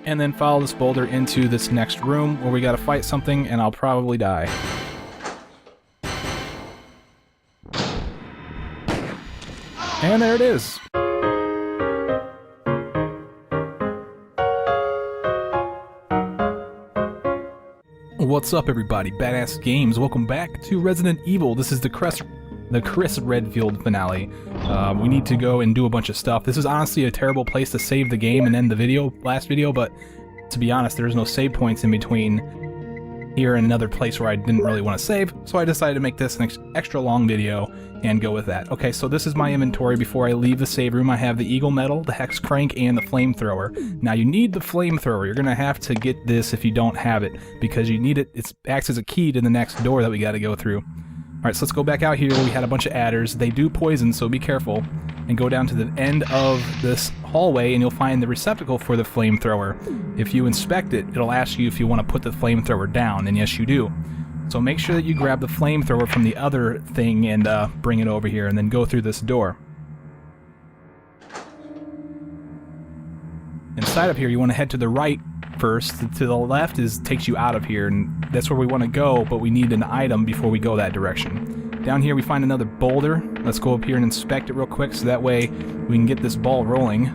and then follow this boulder into this next room where we gotta fight something, and I'll probably die. And there it is. What's up, everybody? Badass Games. Welcome back to Resident Evil. This is the Chris Redfield finale. We need to go and do a bunch of stuff. This is honestly a terrible place to save the game and end the last video, but to be honest, there's no save points in between here and another place where I didn't really want to save, so I decided to make this an extra long video and go with that. Okay, so this is my inventory before I leave the save room. I have the Eagle Medal, the Hex Crank, and the Flamethrower. Now you need the Flamethrower. You're gonna have to get this if you don't have it, because you need it. It acts as a key to the next door that we gotta go through. Alright, so let's go back out here where we had a bunch of adders. They do poison, so be careful. And go down to the end of this hallway and you'll find the receptacle for the flamethrower. If you inspect it, it'll ask you if you want to put the flamethrower down, and yes you do. So make sure that you grab the flamethrower from the other thing and bring it over here, and then go through this door. Inside of here you want to head to the right first. To the left takes you out of here, and that's where we want to go, but we need an item before we go that direction. Down here we find another boulder. Let's go up here and inspect it real quick so that way we can get this ball rolling.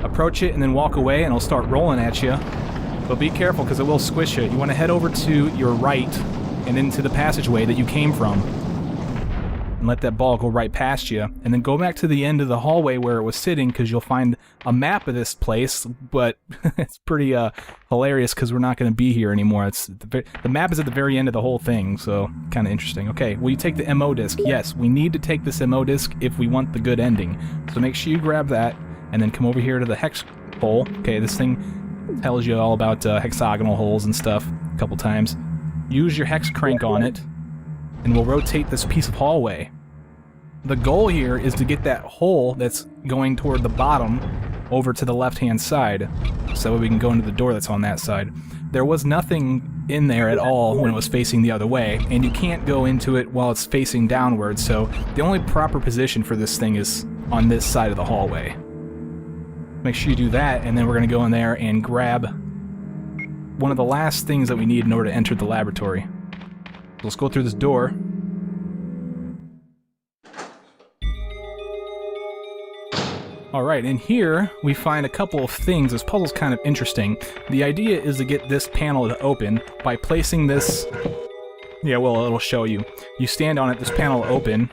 Approach it and then walk away and it'll start rolling at you. But be careful because it will squish you. You want to head over to your right and into the passageway that you came from. And let that ball go right past you. And then go back to the end of the hallway where it was sitting, because you'll find a map of this place, but it's pretty hilarious because we're not going to be here anymore. The map is at the very end of the whole thing, so kind of interesting. Okay, will you take the MO disc? Yes, we need to take this MO disc if we want the good ending. So make sure you grab that, and then come over here to the hex hole. Okay, this thing tells you all about hexagonal holes and stuff a couple times. Use your hex crank on it, and we'll rotate this piece of hallway. The goal here is to get that hole that's going toward the bottom over to the left-hand side, so we can go into the door that's on that side. There was nothing in there at all when it was facing the other way, and you can't go into it while it's facing downward, so the only proper position for this thing is on this side of the hallway. Make sure you do that, and then we're going to go in there and grab one of the last things that we need in order to enter the laboratory. Let's go through this door. Alright, in here we find a couple of things. This puzzle's kind of interesting. The idea is to get this panel to open by placing this... Yeah, well, it'll show you. You stand on it, this panel will open,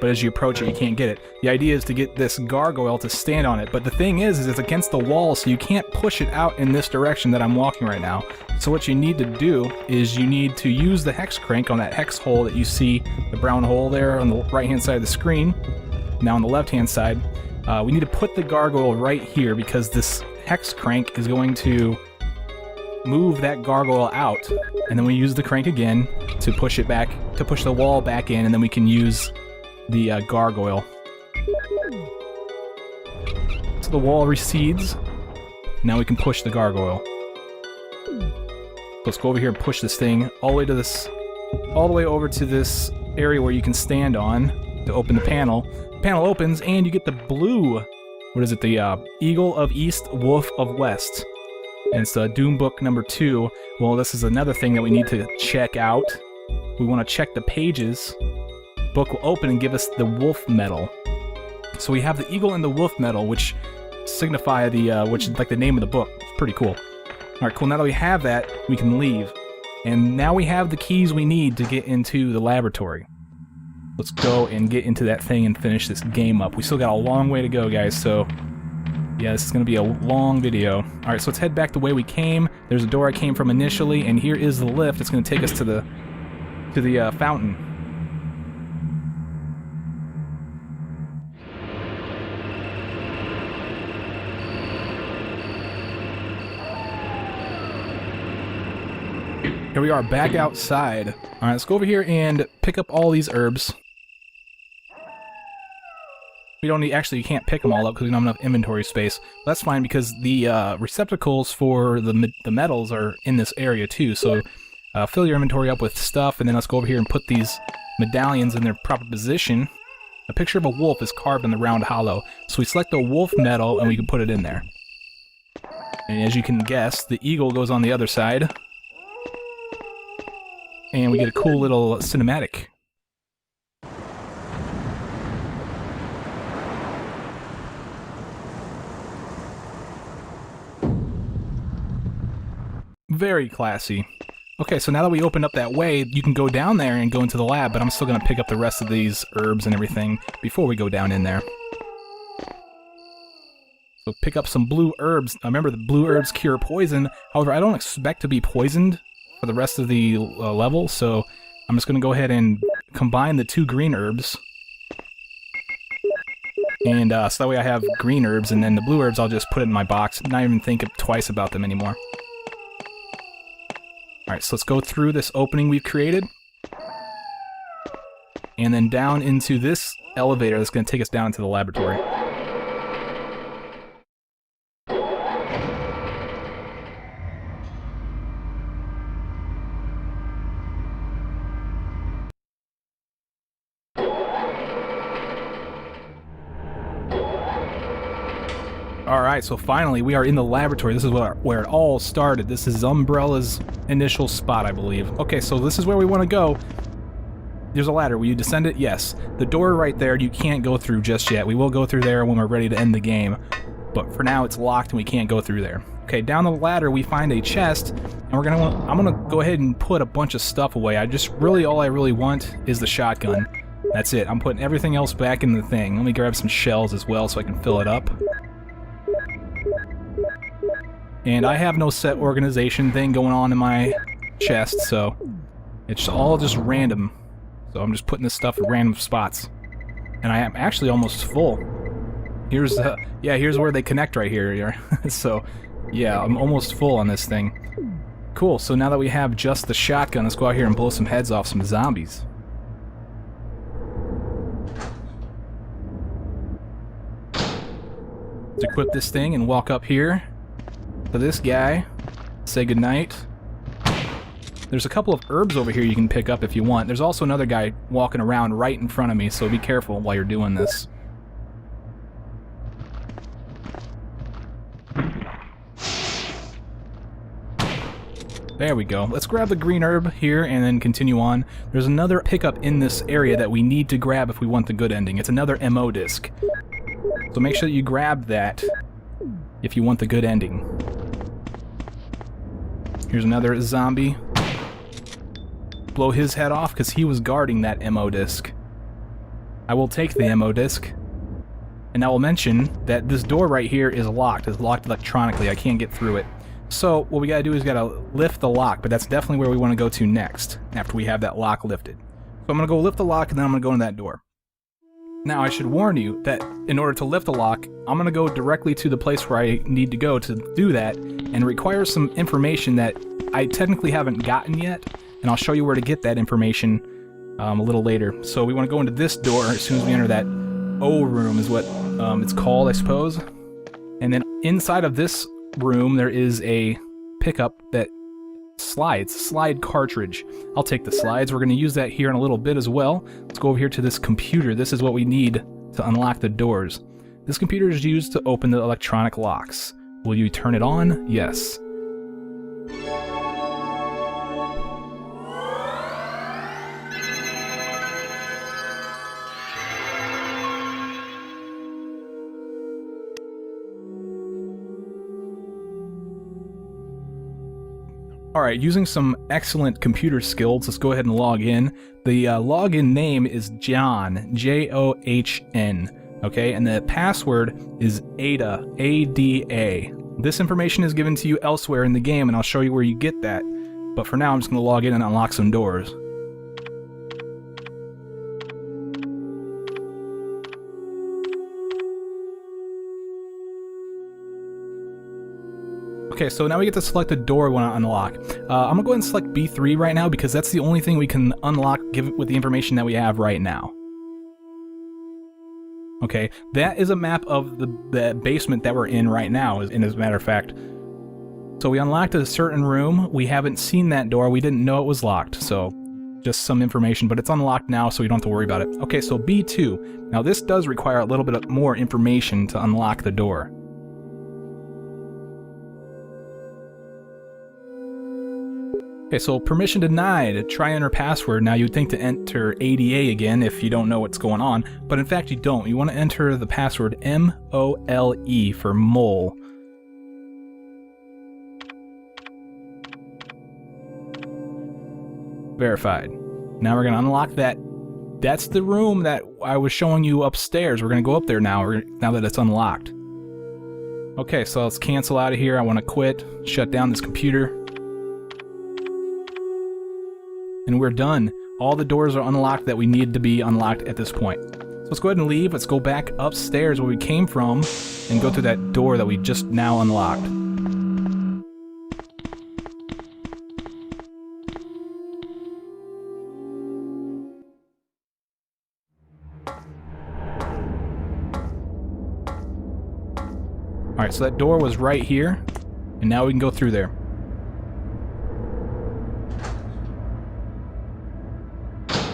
but as you approach it, you can't get it. The idea is to get this gargoyle to stand on it, but the thing is it's against the wall, so you can't push it out in this direction that I'm walking right now. So what you need to do is you need to use the hex crank on that hex hole that you see, the brown hole there on the right-hand side of the screen. Now on the left-hand side, we need to put the gargoyle right here, because this hex crank is going to move that gargoyle out, and then we use the crank again to push it back, to push the wall back in, and then we can use the gargoyle. So the wall recedes. Now we can push the gargoyle. Let's go over here and push this thing all the way to this, all the way over to this area where you can stand on to open the panel. The panel opens and you get the blue, what is it, the Eagle of East, Wolf of West. And it's Doom Book number 2. Well, this is another thing that we need to check out. We want to check the pages. Book will open and give us the Wolf Medal. So we have the Eagle and the Wolf Medal, which signify the, which is like the name of the book. It's pretty cool. Alright, cool. Now that we have that, we can leave. And now we have the keys we need to get into the laboratory. Let's go and get into that thing and finish this game up. We still got a long way to go, guys, so yeah, this is going to be a long video. Alright, so let's head back the way we came. There's a door I came from initially, and here is the lift. It's going to take us to the fountain. Here we are, back outside. Alright, let's go over here and pick up all these herbs. We don't need, actually you can't pick them all up because we don't have enough inventory space. That's fine because the receptacles for the metals are in this area too, so fill your inventory up with stuff, and then let's go over here and put these medallions in their proper position. A picture of a wolf is carved in the round hollow, so we select the wolf medal and we can put it in there. And as you can guess, the eagle goes on the other side. And we get a cool little cinematic. Very classy. Okay, so now that we opened up that way, you can go down there and go into the lab, but I'm still going to pick up the rest of these herbs and everything before we go down in there. So pick up some blue herbs. Remember, the blue herbs cure poison. However, I don't expect to be poisoned for the rest of the level, so I'm just going to go ahead and combine the 2 green herbs. And so that way I have green herbs, and then the blue herbs I'll just put it in my box, not even think twice about them anymore. Alright, so let's go through this opening we've created. And then down into this elevator that's going to take us down to the laboratory. Alright, so finally we are in the laboratory. This is where it all started. This is Umbrella's initial spot, I believe. Okay, so this is where we want to go. There's a ladder. Will you descend it? Yes. The door right there, you can't go through just yet. We will go through there when we're ready to end the game. But for now, it's locked and we can't go through there. Okay, down the ladder we find a chest, and I'm gonna go ahead and put a bunch of stuff away. All I really want is the shotgun. That's it. I'm putting everything else back in the thing. Let me grab some shells as well so I can fill it up. And I have no set organization thing going on in my chest, so it's all just random. So I'm just putting this stuff in random spots. And I am actually almost full. Here's where they connect right here. So, yeah, I'm almost full on this thing. Cool, so now that we have just the shotgun, let's go out here and blow some heads off some zombies. Let's equip this thing and walk up here to this guy, say goodnight. There's a couple of herbs over here you can pick up if you want. There's also another guy walking around right in front of me, so be careful while you're doing this. There we go. Let's grab the green herb here and then continue on. There's another pickup in this area that we need to grab if we want the good ending. It's another MO disc. So make sure that you grab that if you want the good ending. Here's another zombie. Blow his head off because he was guarding that MO disc. I will take the MO disc. And I will mention that this door right here is locked. It's locked electronically. I can't get through it. So what we gotta do is gotta lift the lock, but that's definitely where we want to go to next, after we have that lock lifted. So I'm gonna go lift the lock and then I'm gonna go in that door. Now I should warn you that in order to lift the lock, I'm gonna go directly to the place where I need to go to do that, and it requires some information that I technically haven't gotten yet, and I'll show you where to get that information a little later. So we want to go into this door as soon as we enter that O room is what it's called, I suppose. And then inside of this room there is a pickup that slide cartridge. I'll take the slides. We're going to use that here in a little bit as well. Let's go over here to this computer. This is what we need to unlock the doors. This computer is used to open the electronic locks. Will you turn it on? Yes. Alright, using some excellent computer skills, let's go ahead and log in. The login name is John, J-O-H-N, okay? And the password is Ada, A-D-A. This information is given to you elsewhere in the game, and I'll show you where you get that. But for now, I'm just going to log in and unlock some doors. Okay, so now we get to select the door we want to unlock. I'm going to go ahead and select B3 right now because that's the only thing we can unlock with the information that we have right now. Okay, that is a map of the basement that we're in right now, as a matter of fact. So we unlocked a certain room. We haven't seen that door. We didn't know it was locked, so just some information, but it's unlocked now, so we don't have to worry about it. Okay, so B2. Now this does require a little bit more information to unlock the door. Okay, so permission denied. Try enter password. Now you'd think to enter ADA again if you don't know what's going on, but in fact you don't. You want to enter the password MOLE for mole. Verified. Now we're going to unlock that. That's the room that I was showing you upstairs. We're going to go up there now, now that it's unlocked. Okay, so let's cancel out of here. I want to quit, shut down this computer. And we're done. All the doors are unlocked that we need to be unlocked at this point. So let's go ahead and leave. Let's go back upstairs where we came from and go through that door that we just now unlocked. Alright, so that door was right here, and now we can go through there.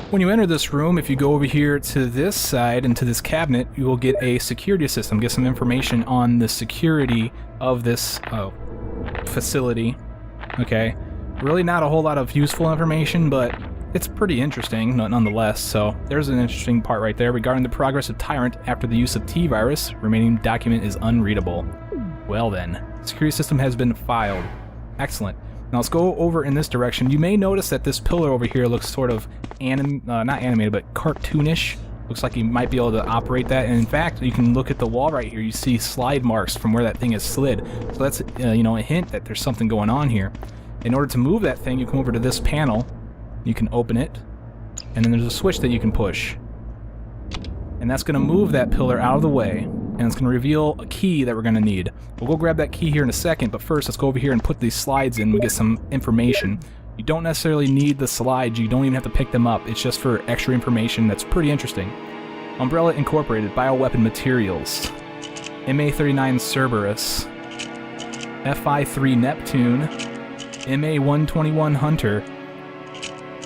When you enter this room, if you go over here to this side and to this cabinet, you will get a security system, get some information on the security of this facility. Okay, really not a whole lot of useful information, but it's pretty interesting nonetheless. So there's an interesting part right there. Regarding the progress of Tyrant after the use of T-Virus, remaining document is unreadable. Well then, security system has been filed. Excellent. Now let's go over in this direction. You may notice that this pillar over here looks sort of not animated, but cartoonish. Looks like you might be able to operate that. And in fact, you can look at the wall right here. You see slide marks from where that thing is slid. So that's a hint that there's something going on here. In order to move that thing, you come over to this panel. You can open it, and then there's a switch that you can push. And that's going to move that pillar out of the way, and it's going to reveal a key that we're going to need. We'll go grab that key here in a second, but first let's go over here and put these slides in. We get some information. You don't necessarily need the slides, you don't even have to pick them up. It's just for extra information that's pretty interesting. Umbrella Incorporated, Bioweapon Materials, MA-39 Cerberus, FI-3 Neptune, MA-121 Hunter,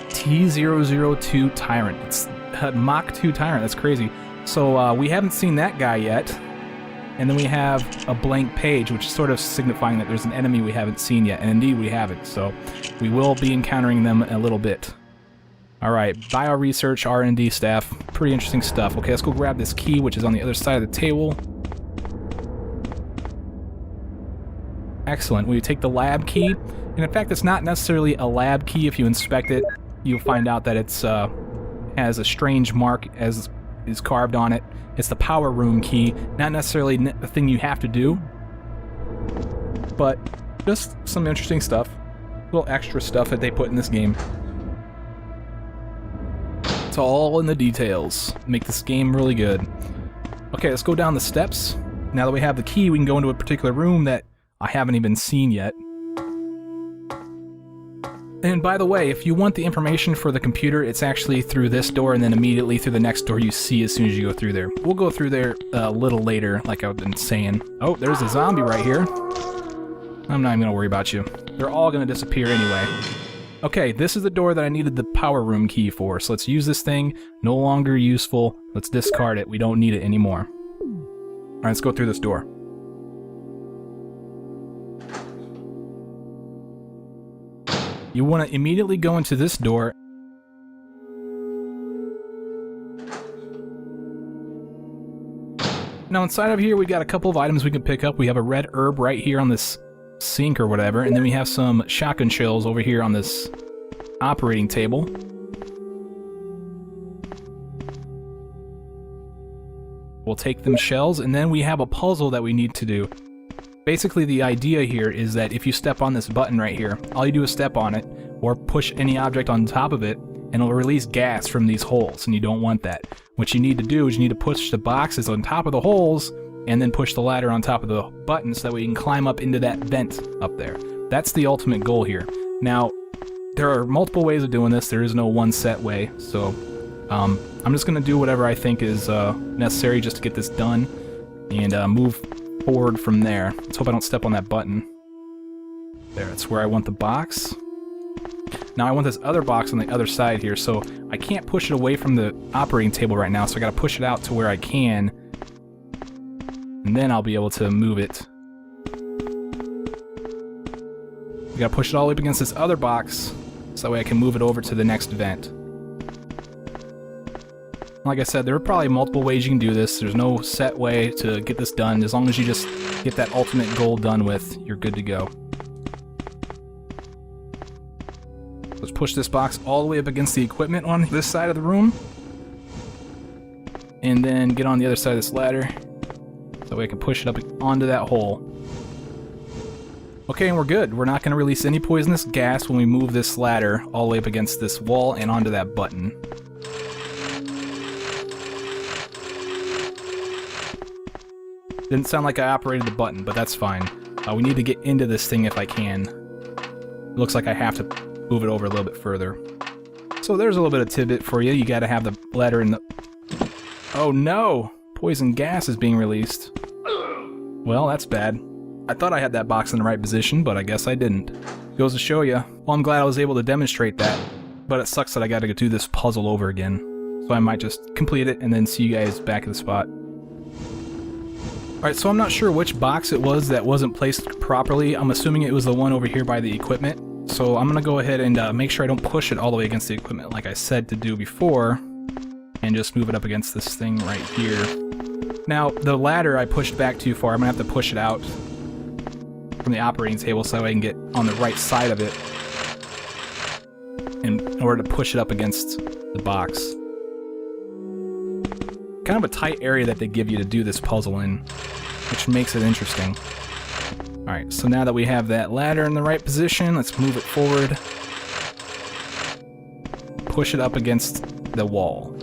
T-002 Tyrant. It's Mach 2 Tyrant, that's crazy. So we haven't seen that guy yet. And then we have a blank page, which is sort of signifying that there's an enemy we haven't seen yet. And indeed we haven't, so we will be encountering them in a little bit. Alright, bio research, R&D staff, pretty interesting stuff. Okay, let's go grab this key, which is on the other side of the table. Excellent. We take the lab key, and in fact it's not necessarily a lab key. If you inspect it, you'll find out that it's has a strange mark as is carved on it. It's the power room key, not necessarily a thing you have to do, but just some interesting stuff, little extra stuff that they put in this game. It's all in the details. Make this game really good. Okay, let's go down the steps. Now that we have the key, we can go into a particular room that I haven't even seen yet. And by the way, if you want the information for the computer, it's actually through this door and then immediately through the next door you see as soon as you go through there. We'll go through there a little later, like I've been saying. Oh, there's a zombie right here. I'm not even going to worry about you. They're all going to disappear anyway. Okay, this is the door that I needed the power room key for, so let's use this thing. No longer useful. Let's discard it. We don't need it anymore. Alright, let's go through this door. You want to immediately go into this door. Now inside of here we got a couple of items we can pick up. We have a red herb right here on this sink or whatever, and then we have some shotgun shells over here on this operating table. We'll take them shells, and then we have a puzzle that we need to do. Basically, the idea here is that if you step on this button right here, all you do is step on it, or push any object on top of it, and it'll release gas from these holes, and you don't want that. What you need to do is you need to push the boxes on top of the holes, and then push the ladder on top of the button so that we can climb up into that vent up there. That's the ultimate goal here. Now, there are multiple ways of doing this. There is no one set way, so I'm just going to do whatever I think is necessary just to get this done, and move forward from there. Let's hope I don't step on that button. There, that's where I want the box. Now I want this other box on the other side here, so I can't push it away from the operating table right now, so I gotta push it out to where I can, and then I'll be able to move it. We gotta push it all the way up against this other box, so that way I can move it over to the next vent. Like I said, there are probably multiple ways you can do this. There's no set way to get this done. As long as you just get that ultimate goal done with, you're good to go. Let's push this box all the way up against the equipment on this side of the room. And then get on the other side of this ladder. So that way I can push it up onto that hole. Okay, and we're good. We're not going to release any poisonous gas when we move this ladder all the way up against this wall and onto that button. Didn't sound like I operated the button, but that's fine. We need to get into this thing if I can. It looks like I have to move it over a little bit further. So there's a little bit of tidbit for you. You gotta have the ladder in the... Oh no! Poison gas is being released. Well, that's bad. I thought I had that box in the right position, but I guess I didn't. Goes to show you. Well, I'm glad I was able to demonstrate that, but it sucks that I gotta go do this puzzle over again. So I might just complete it and then see you guys back at the spot. Alright, so I'm not sure which box it was that wasn't placed properly. I'm assuming it was the one over here by the equipment. So I'm gonna go ahead and make sure I don't push it all the way against the equipment like I said to do before, and just move it up against this thing right here. Now, the ladder I pushed back too far. I'm gonna have to push it out from the operating table so I can get on the right side of it in order to push it up against the box. Kind of a tight area that they give you to do this puzzle in, which makes it interesting. Alright, so now that we have that ladder in the right position, let's move it forward. Push it up against the wall.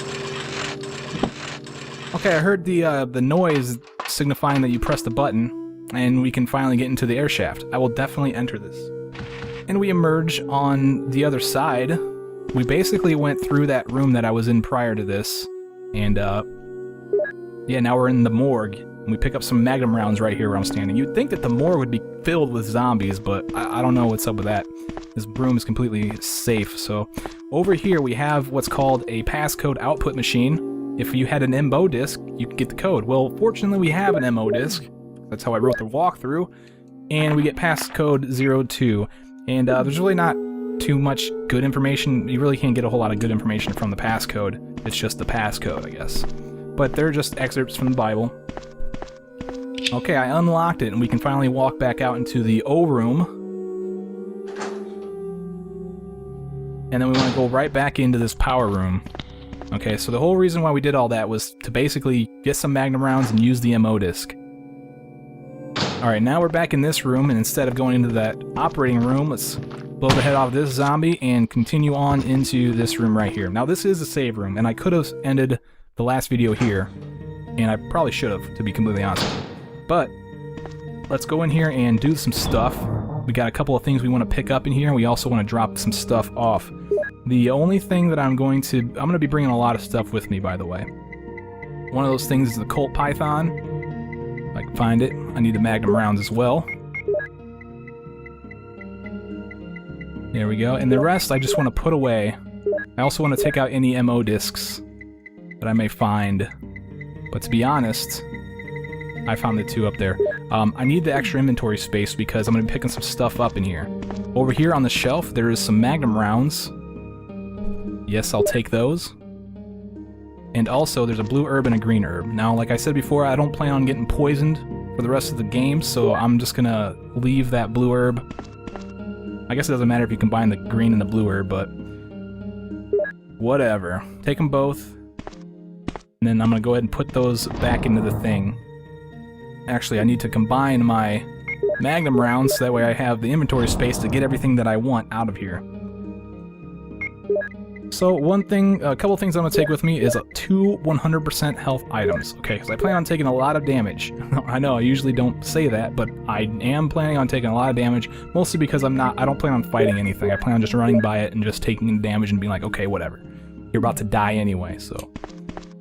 Okay, I heard the noise signifying that you press the button, and we can finally get into the air shaft. I will definitely enter this. And we emerge on the other side. We basically went through that room that I was in prior to this, and yeah, now we're in the morgue, and we pick up some magnum rounds right here where I'm standing. You'd think that the morgue would be filled with zombies, but I don't know what's up with that. This room is completely safe. So over here we have what's called a passcode output machine. If you had an MO disc, you could get the code. Well, fortunately we have an MO disc. That's how I wrote the walkthrough. And we get passcode 02. And there's really not too much good information. You really can't get a whole lot of good information from the passcode. It's just the passcode, I guess. But they're just excerpts from the Bible. Okay, I unlocked it, and we can finally walk back out into the O room. And then we want to go right back into this power room. Okay, so the whole reason why we did all that was to basically get some magnum rounds and use the MO disc. Alright, now we're back in this room, and instead of going into that operating room, let's blow the head off this zombie and continue on into this room right here. Now this is a save room, and I could have ended the last video here, and I probably should have, to be completely honest. But let's go in here and do some stuff. We got a couple of things we want to pick up in here, and we also want to drop some stuff off. The only thing that I'm going to be bringing a lot of stuff with me, by the way. One of those things is the Colt Python. If I can find it. I need the magnum rounds as well. There we go. And the rest I just want to put away. I also want to take out any MO discs that I may find. But to be honest, I found the two up there. I need the extra inventory space because I'm going to be picking some stuff up in here. Over here on the shelf, there is some magnum rounds. Yes, I'll take those. And also, there's a blue herb and a green herb. Now, like I said before, I don't plan on getting poisoned for the rest of the game, so I'm just going to leave that blue herb. I guess it doesn't matter if you combine the green and the blue herb, but whatever. Take them both. And then I'm going to go ahead and put those back into the thing. Actually, I need to combine my magnum rounds so that way I have the inventory space to get everything that I want out of here. So a couple things I'm going to take with me is 2 100% health items. Okay, because I plan on taking a lot of damage. I know I usually don't say that, but I am planning on taking a lot of damage, mostly because I don't plan on fighting anything. I plan on just running by it and just taking damage and being like, okay, whatever. You're about to die anyway, so...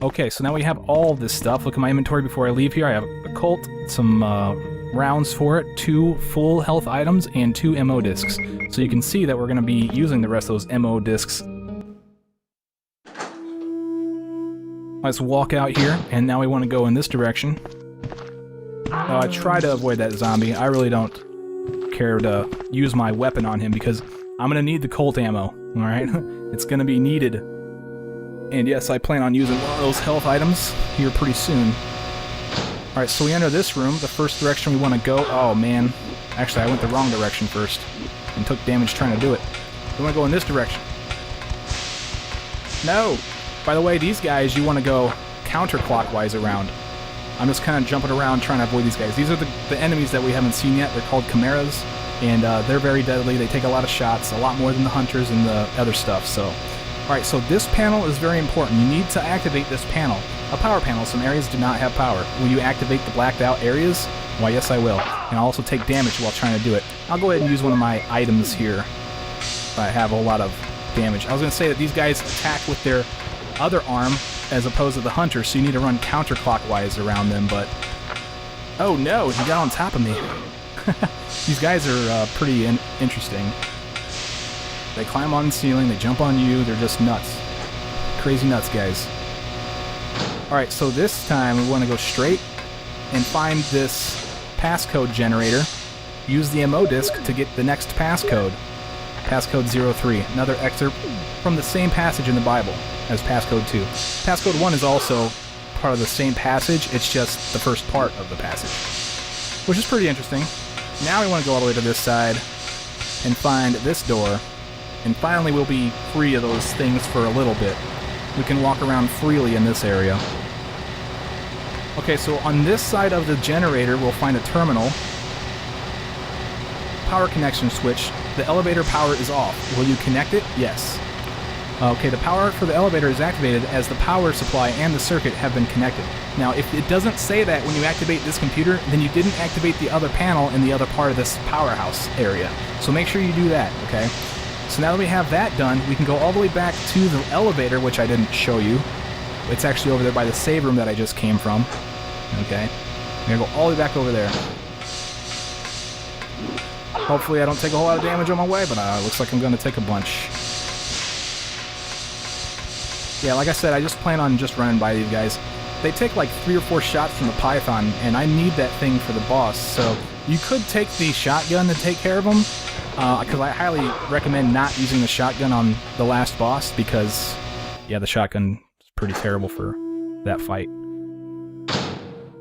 Okay, so now we have all this stuff. Look at my inventory before I leave here. I have a Colt, some rounds for it, 2 full health items, and 2 MO discs. So you can see that we're going to be using the rest of those MO discs. Let's walk out here, and now we want to go in this direction. I try to avoid that zombie. I really don't care to use my weapon on him because I'm going to need the Colt ammo, alright? It's going to be needed. And yes, I plan on using one of those health items here pretty soon. Alright, so we enter this room. The first direction we want to go... Oh, man. Actually, I went the wrong direction first and took damage trying to do it. We want to go in this direction. No! By the way, these guys, you want to go counterclockwise around. I'm just kind of jumping around trying to avoid these guys. These are the enemies that we haven't seen yet. They're called chimeras, and they're very deadly. They take a lot of shots, a lot more than the hunters and the other stuff. So, alright, so this panel is very important. You need to activate this panel. A power panel. Some areas do not have power. Will you activate the blacked out areas? Why, yes, I will. And I'll also take damage while trying to do it. I'll go ahead and use one of my items here. I have a lot of damage. I was going to say that these guys attack with their other arm as opposed to the hunter, so you need to run counterclockwise around them, but... Oh no, he got on top of me. These guys are pretty interesting. They climb on the ceiling, they jump on you, they're just nuts. Crazy nuts, guys. Alright, so this time we want to go straight and find this passcode generator. Use the MO disc to get the next passcode. Passcode 03. Another excerpt from the same passage in the Bible as passcode 2. Passcode 1 is also part of the same passage, it's just the first part of the passage. Which is pretty interesting. Now we want to go all the way to this side and find this door. And finally we'll be free of those things for a little bit. We can walk around freely in this area. Okay, so on this side of the generator we'll find a terminal. Power connection switch. The elevator power is off. Will you connect it? Yes. Okay, the power for the elevator is activated as the power supply and the circuit have been connected. Now, if it doesn't say that when you activate this computer, then you didn't activate the other panel in the other part of this powerhouse area. So make sure you do that, okay? So now that we have that done, we can go all the way back to the elevator, which I didn't show you. It's actually over there by the save room that I just came from. Okay? I'm gonna go all the way back over there. Hopefully I don't take a whole lot of damage on my way, but looks like I'm gonna take a bunch. Yeah, like I said, I just plan on just running by these guys. They take like 3 or 4 shots from the Python, and I need that thing for the boss, so you could take the shotgun to take care of them, because I highly recommend not using the shotgun on the last boss, because, yeah, the shotgun is pretty terrible for that fight.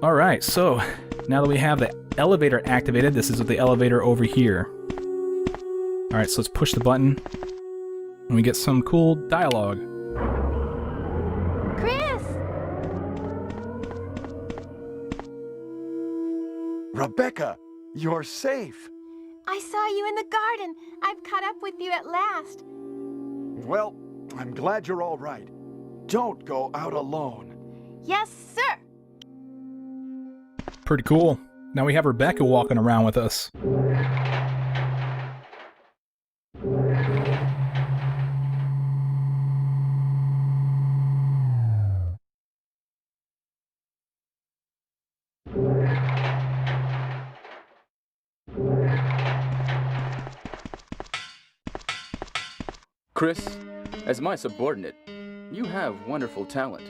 Alright, so, now that we have the elevator activated, this is the elevator over here. Alright, so let's push the button, and we get some cool dialogue. Rebecca, you're safe. I saw you in the garden. I've caught up with you at last. Well, I'm glad you're all right. Don't go out alone. Yes, sir. Pretty cool. Now we have Rebecca walking around with us. Chris, as my subordinate, you have wonderful talent.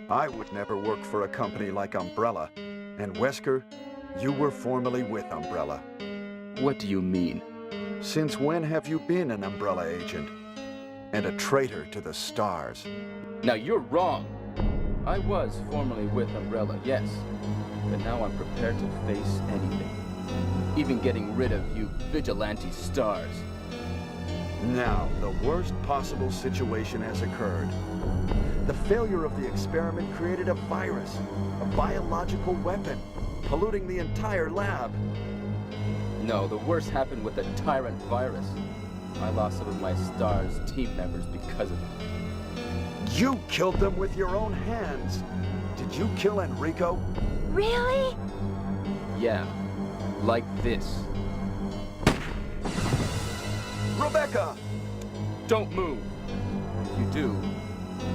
I would never work for a company like Umbrella. And Wesker, you were formerly with Umbrella. What do you mean? Since when have you been an Umbrella agent? And a traitor to the stars? Now you're wrong. I was formerly with Umbrella, yes. But now I'm prepared to face anything. Even getting rid of you vigilante stars. Now, the worst possible situation has occurred. The failure of the experiment created a virus, a biological weapon, polluting the entire lab. No, the worst happened with the tyrant virus. I lost some of my STARS team members because of it. You killed them with your own hands. Did you kill Enrico? Really? Yeah, like this. Rebecca! Don't move. If you do,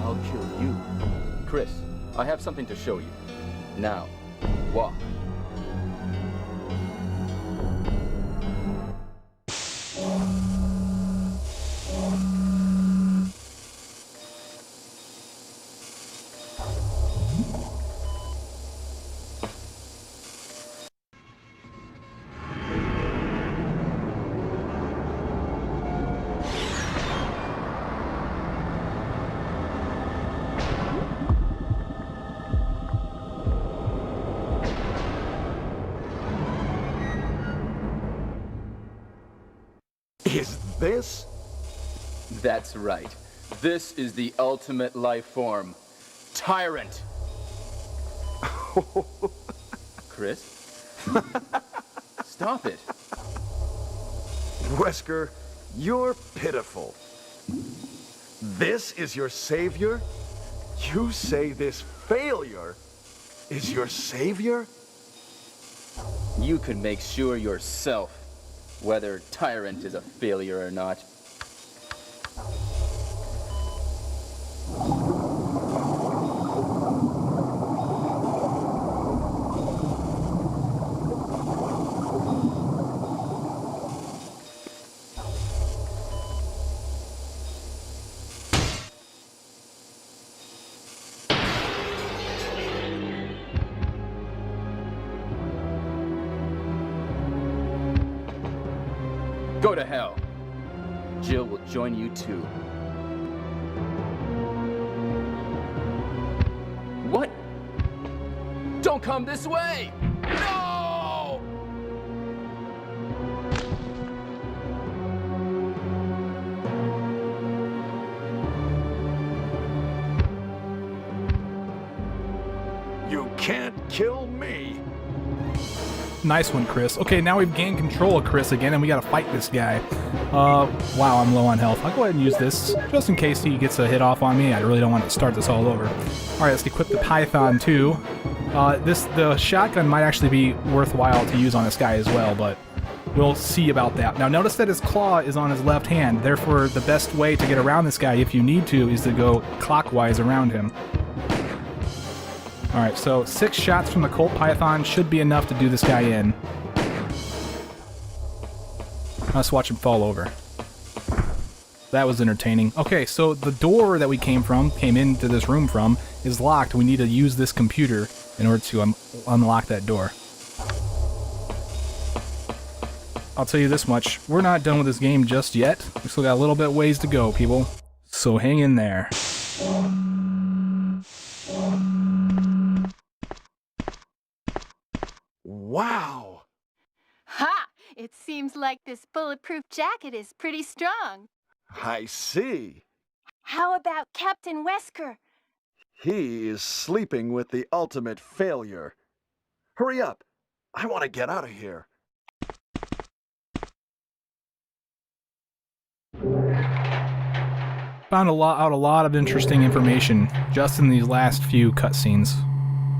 I'll kill you. Chris, I have something to show you. Now, walk. Is this? That's right. This is the ultimate life form. Tyrant. Chris? Stop it. Wesker, you're pitiful. This is your savior? You say this failure is your savior? You can make sure yourself whether Tyrant is a failure or not. Go to hell. Jill will join you too. What? Don't come this way! No! You can't kill me. Nice one, Chris. Okay, now we've gained control of Chris again, and we gotta fight this guy. Wow, I'm low on health. I'll go ahead and use this, just in case he gets a hit off on me. I really don't want to start this all over. Alright, let's equip the Python, too. The shotgun might actually be worthwhile to use on this guy as well, but we'll see about that. Now, notice that his claw is on his left hand. Therefore, the best way to get around this guy, if you need to, is to go clockwise around him. Alright, so 6 shots from the Colt Python should be enough to do this guy in. Let's watch him fall over. That was entertaining. Okay, so the door that we came into this room from, is locked. We need to use this computer in order to unlock that door. I'll tell you this much, we're not done with this game just yet. We still got a little bit ways to go, people. So hang in there. Wow! Ha! It seems like this bulletproof jacket is pretty strong. I see. How about Captain Wesker? He is sleeping with the ultimate failure. Hurry up. I want to get out of here. Found out a lot of interesting information just in these last few cutscenes.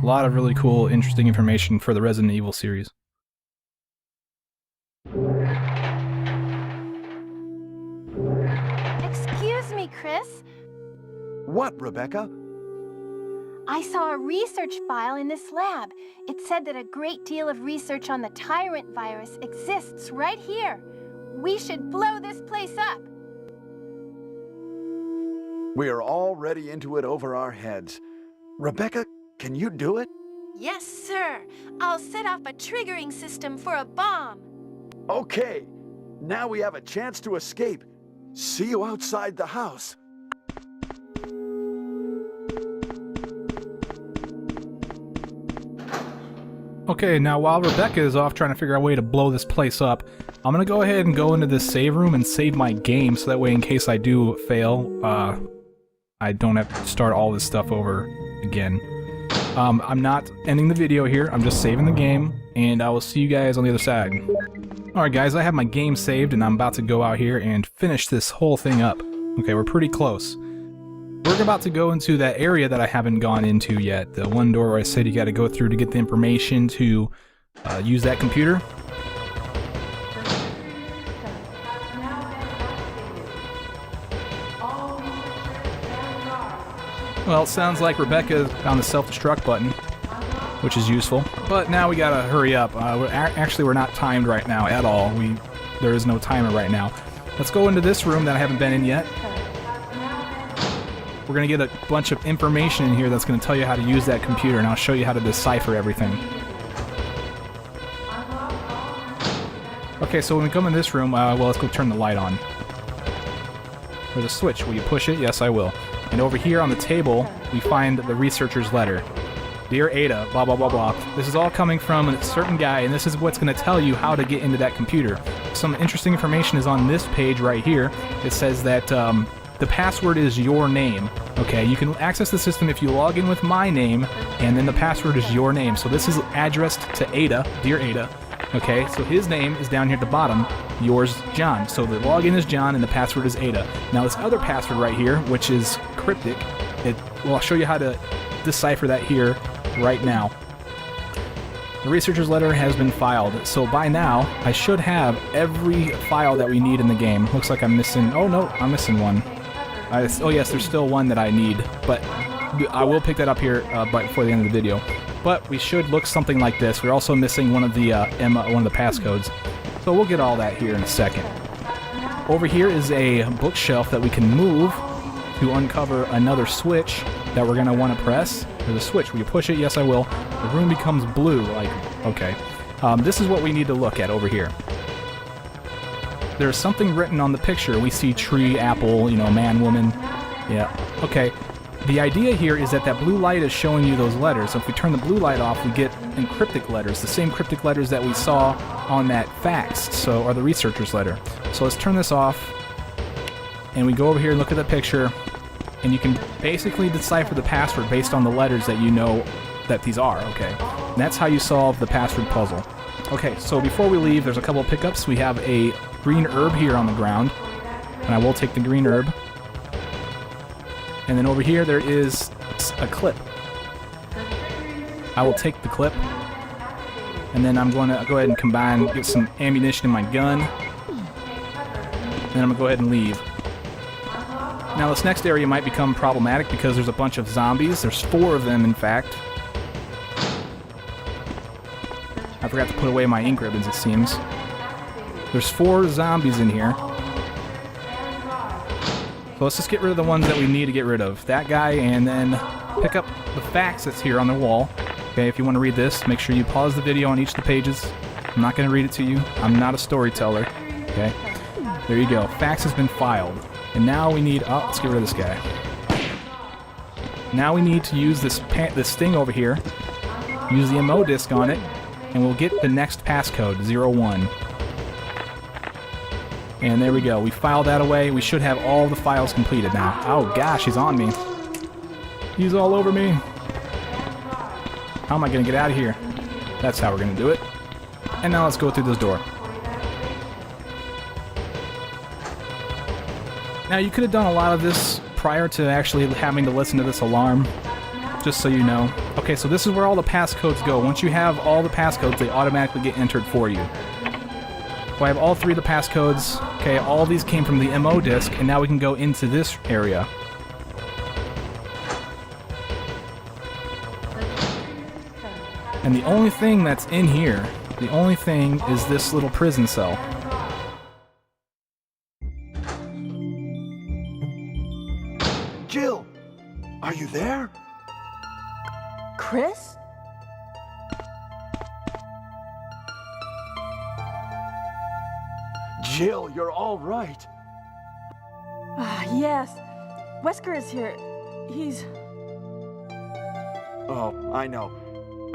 A lot of really cool, interesting information for the Resident Evil series. Excuse me, Chris. What, Rebecca? I saw a research file in this lab. It said that a great deal of research on the Tyrant virus exists right here. We should blow this place up. We are already into it over our heads. Rebecca, can you do it? Yes, sir. I'll set off a triggering system for a bomb. Okay. Now we have a chance to escape. See you outside the house. Okay, now while Rebecca is off trying to figure out a way to blow this place up, I'm gonna go ahead and go into this save room and save my game, so that way in case I do fail, I don't have to start all this stuff over again. I'm not ending the video here, I'm just saving the game, and I will see you guys on the other side. Alright guys, I have my game saved, and I'm about to go out here and finish this whole thing up. Okay, we're pretty close. We're about to go into that area that I haven't gone into yet. The one door where I said you gotta go through to get the information to use that computer. Well, it sounds like Rebecca found the self-destruct button, which is useful. But now we gotta hurry up. Actually, we're not timed right now at all. There is no timer right now. Let's go into this room that I haven't been in yet. We're gonna get a bunch of information in here that's gonna tell you how to use that computer, and I'll show you how to decipher everything. Okay, so when we come in this room, well, let's go turn the light on. There's a switch. Will you push it? Yes, I will. And over here on the table, we find the researcher's letter. Dear Ada, blah, blah, blah, blah. This is all coming from a certain guy, and this is what's going to tell you how to get into that computer. some interesting information is on this page right here. It says that the password is your name. Okay, you can access the system if you log in with my name, and then the password is your name. So this is addressed to Ada, dear Ada. Okay, so his name is down here at the bottom, yours, John. So the login is John and the password is Ada. Now this other password right here, which is cryptic, well, I'll show you how to decipher that here right now. The researcher's letter has been filed, so by now I should have every file that we need in the game. Looks like I'm missing, oh no, I'm missing one. Oh yes, there's still one that I need, but I will pick that up here before the end of the video. But we should look something like this. We're also missing one of the passcodes, so we'll get all that here in a second. Over here is a bookshelf that we can move to uncover another switch that we're going to want to press. There's a switch. Will you push it? Yes, I will. The room becomes blue. Like, okay. This is what we need to look at over here. There's something written on the picture. We see tree, apple, you know, man, woman. Yeah. Okay. The idea here is that blue light is showing you those letters. So if we turn the blue light off, we get cryptic letters, the same cryptic letters that we saw on that fax, or the researcher's letter. So let's turn this off, and we go over here and look at the picture, and you can basically decipher the password based on the letters that you know that these are, okay? And that's how you solve the password puzzle. Okay, so before we leave, there's a couple of pickups. We have a green herb here on the ground, and I will take the green herb. And then over here, there is a clip. I will take the clip, and then I'm going to go ahead and get some ammunition in my gun, and then I'm going to go ahead and leave. Now this next area might become problematic because there's a bunch of zombies. There's 4 of them, in fact. I forgot to put away my ink ribbons, it seems. There's 4 zombies in here. So let's just get rid of the ones that we need to get rid of. That guy, and then pick up the fax that's here on the wall. Okay, if you want to read this, make sure you pause the video on each of the pages. I'm not going to read it to you. I'm not a storyteller. Okay, there you go. Fax has been filed. And now we need... Oh, let's get rid of this guy. Now we need to use this thing over here. Use the MO disc on it, and we'll get the next passcode, 01. And there we go. We filed that away. We should have all the files completed now. Oh gosh, he's on me. He's all over me. How am I going to get out of here? That's how we're going to do it. And now let's go through this door. Now you could have done a lot of this prior to actually having to listen to this alarm, just so you know. Okay, so this is where all the passcodes go. Once you have all the passcodes, they automatically get entered for you. So I have all 3 of the passcodes. Okay, all these came from the MO disc, and now we can go into this area. And the only thing that's in here, the only thing is this little prison cell. Jill, are you there? Chris? Jill, you're all right. Yes. Wesker is here. He's... Oh, I know.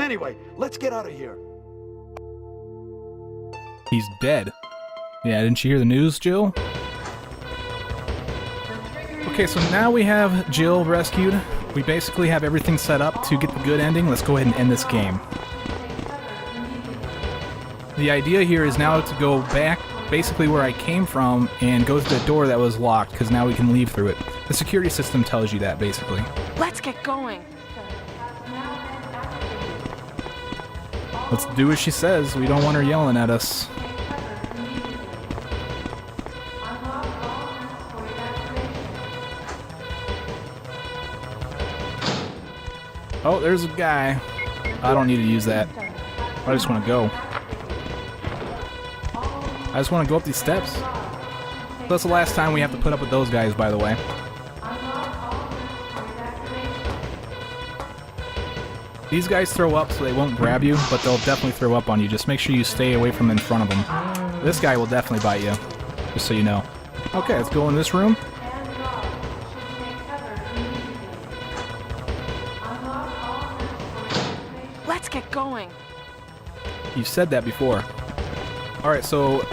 Anyway, let's get out of here. He's dead. Yeah, didn't you hear the news, Jill? Okay, so now we have Jill rescued. We basically have everything set up to get the good ending. Let's go ahead and end this game. The idea here is now to go back basically where I came from and go to the door that was locked, because now we can leave through it. The security system tells you that, basically. Let's get going. Let's do as she says. We don't want her yelling at us. Oh, there's a guy. I don't need to use that. I just want to go. I just want to go up these steps. That's the last time we have to put up with those guys, by the way. These guys throw up so they won't grab you, but they'll definitely throw up on you. Just make sure you stay away from in front of them. This guy will definitely bite you, just so you know. Okay, let's go in this room. Let's get going. You've said that before. Alright, so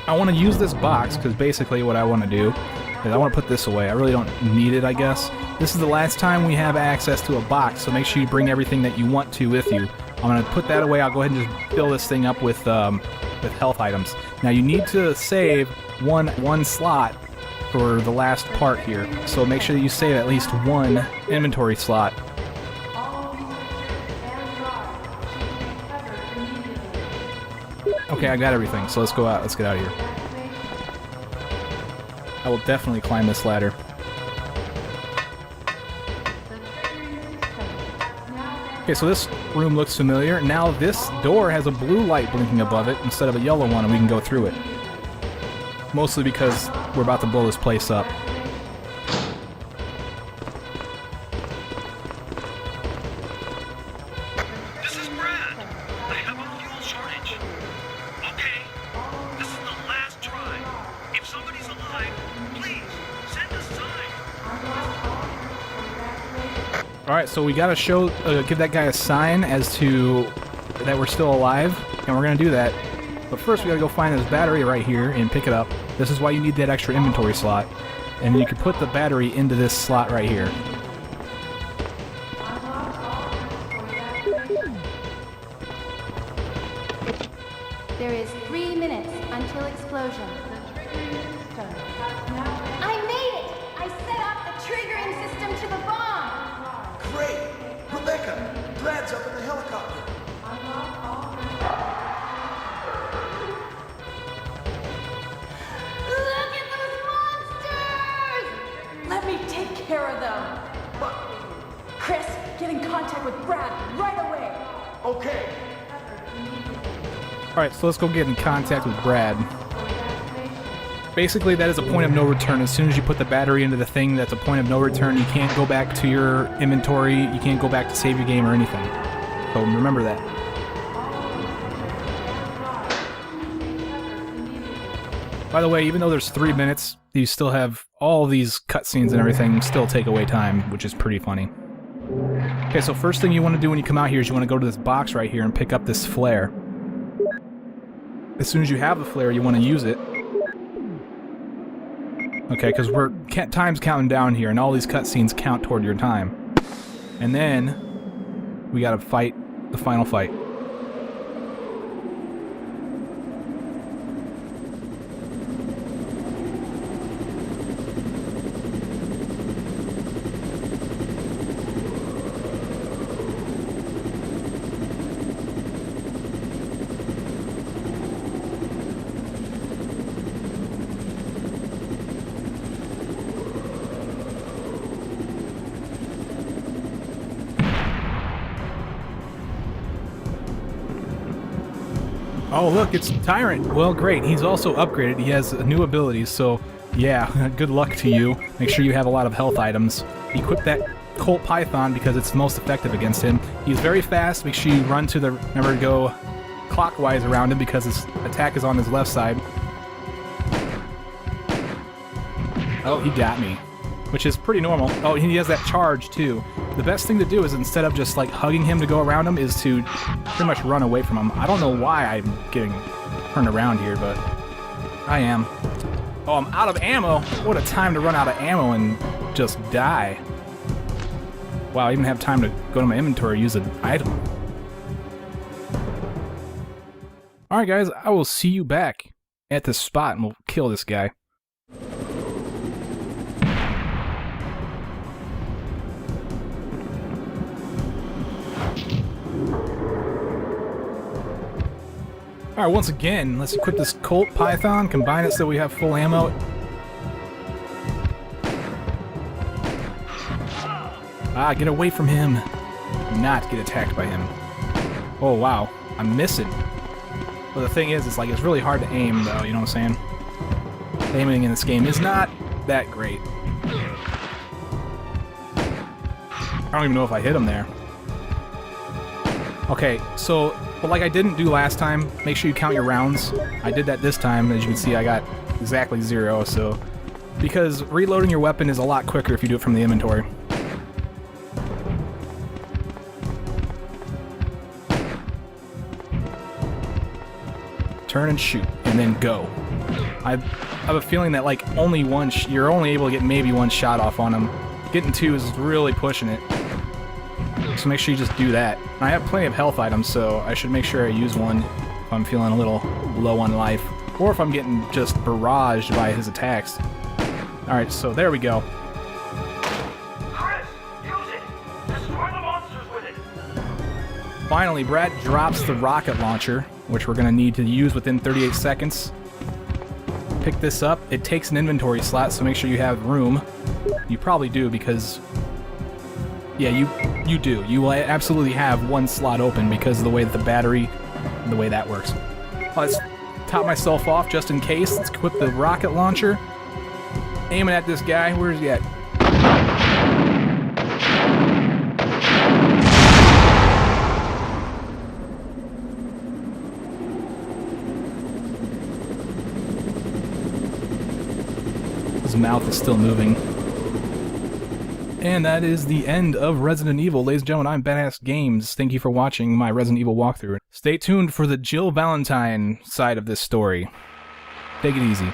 I want to use this box because basically what I want to do is I want to put this away. I really don't need it, I guess. This is the last time we have access to a box, so make sure you bring everything that you want to with you. I'm going to put that away. I'll go ahead and just fill this thing up with health items. Now you need to save one slot for the last part here, so make sure that you save at least one inventory slot. Okay, I got everything, so let's go out. Let's get out of here. I will definitely climb this ladder. Okay, so this room looks familiar. Now this door has a blue light blinking above it instead of a yellow one, and we can go through it. Mostly because we're about to blow this place up. This is Brad. I have a fuel shortage. Okay, this is the last try. If somebody's alive, please send a sign. Alright, so we gotta give that guy a sign as to that we're still alive, and we're gonna do that. But first we gotta go find this battery right here and pick it up. This is why you need that extra inventory slot. And you can put the battery into this slot right here. There is 3 minutes until explosion. I made it! I set off the triggering system to the bomb! Great! Rebecca, Brad's up in the helicopter. Look at those monsters! Let me take care of them. But, Chris, get in contact with Brad right away. okay. Alright, so let's go get in contact with Brad. Basically, that is a point of no return. As soon as you put the battery into the thing, that's a point of no return. You can't go back to your inventory. You can't go back to save your game or anything. So remember that. By the way, even though there's 3 minutes, you still have all these cutscenes and everything still take away time, which is pretty funny. Okay, so first thing you want to do when you come out here is you want to go to this box right here and pick up this flare. As soon as you have the flare, you want to use it. Okay, because time's counting down here, and all these cutscenes count toward your time. And then we gotta fight the final fight. Oh, look, it's Tyrant. Well, great. He's also upgraded. He has new abilities, so yeah, good luck to you. Make sure you have a lot of health items. Equip that Colt Python because it's the most effective against him. He's very fast. Make sure you run to the... Remember to go clockwise around him because his attack is on his left side. Oh, he got me. Which is pretty normal. Oh, he has that charge, too. The best thing to do is instead of just, like, hugging him to go around him is to pretty much run away from him. I don't know why I'm getting turned around here, but I am. Oh, I'm out of ammo. What a time to run out of ammo and just die. Wow, I even have time to go to my inventory and use an item. Alright, guys, I will see you back at this spot and we'll kill this guy. Alright, once again, let's equip this Colt Python, combine it so we have full ammo. Ah, get away from him. Not get attacked by him. Oh, wow. I'm missing. Well, the thing is, it's like, it's really hard to aim, though, you know what I'm saying? Aiming in this game is not that great. I don't even know if I hit him there. Okay, so... But like I didn't do last time, make sure you count your rounds. I did that this time, as you can see I got exactly 0, so... Because reloading your weapon is a lot quicker if you do it from the inventory. turn and shoot, and then go. I have a feeling that like only one, you're only able to get maybe one shot off on him. Getting two is really pushing it. So make sure you just do that. And I have plenty of health items, so I should make sure I use one if I'm feeling a little low on life, or if I'm getting just barraged by his attacks. Alright, so there we go. Chris, use it! Destroy the monsters with it! Finally, Brad drops the rocket launcher, which we're going to need to use within 38 seconds. Pick this up. It takes an inventory slot, so make sure you have room. You probably do because... yeah, you do. You will absolutely have one slot open because of the way that the battery, the way that works. Let's top myself off just in case. Let's equip the rocket launcher. Aiming at this guy. Where's he at? His mouth is still moving. And that is the end of Resident Evil. Ladies and gentlemen, I'm Badass Games. Thank you for watching my Resident Evil walkthrough. Stay tuned for the Jill Valentine side of this story. Take it easy.